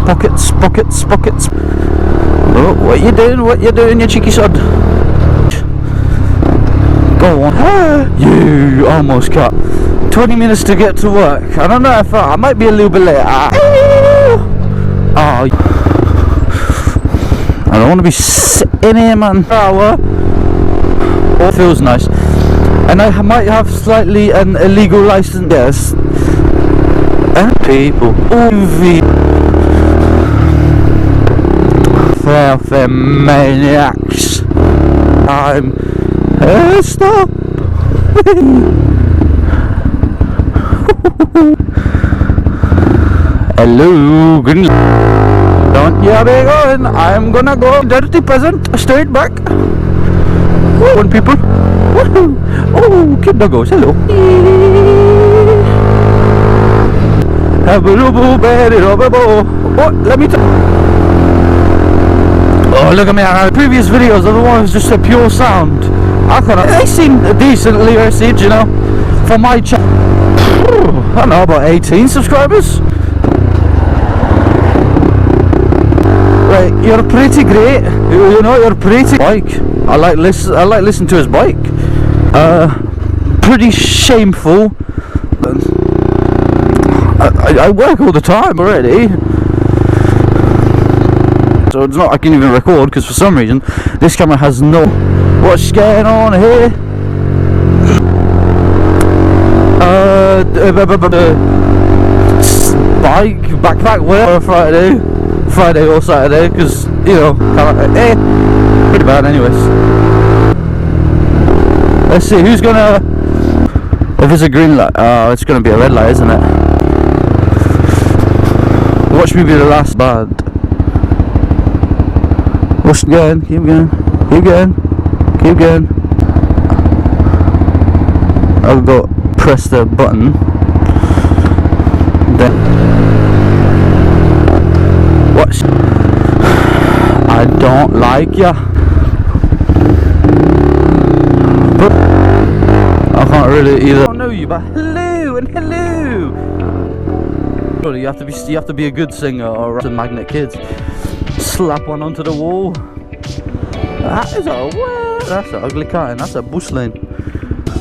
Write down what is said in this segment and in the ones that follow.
Pockets, pockets, pockets. Oh, what you doing? What you doing, you cheeky sod? Go on. You almost got 20 minutes to get to work. I don't know if I might be a little bit late. Oh, I don't want to be sitting here, man. Hour. Oh, it feels nice. And I might have slightly an illegal license. Yes. And people. Filthy maniacs. Stop. Hello, good. Don't you be going. I'm gonna go. Dirty peasant, straight back. One people. Woohoo. Oh, kid doggos. Hello. Oh, let me oh, look at me. Previous videos, otherwise just a pure sound. They seem decently received, you know, for my channel. I don't know, about 18 subscribers. Like, you're pretty great. You know, you're pretty. Bike. I like listen to his bike. Pretty shameful. I work all the time already. So it's not I can even record because for some reason this camera has no. What's going on here? Bike, backpack, whatever. Friday or Saturday, because you know, pretty bad anyways. Let's see who's gonna. If it's a green light, it's gonna be a red light, isn't it? Watch me be the last bad. Keep going, keep going, keep going, keep going. I've got press the button. Then what? I don't like ya. But I can't really either. I don't know you, but hello and hello. You have to be a good singer or a magnet kids. Slap one onto the wall. That's an ugly carton. That's a bush lane.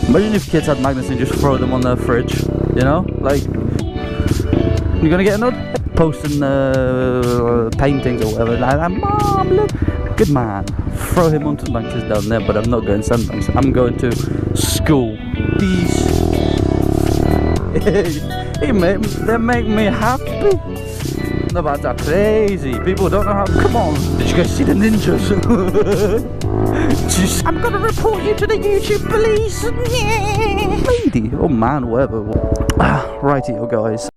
Imagine if kids had magnets and just throw them on their fridge. You know, like you're gonna get another posting paintings or whatever. Like, Mom, look, good man. Throw him onto the benches down there. But I'm not going sandbanks. I'm going to school. Peace. They make me happy. The bats are crazy. People don't know how. Come on. Did you guys see the ninjas? I'm gonna report you to the YouTube police. Lady. Oh man, whatever. Righty, guys.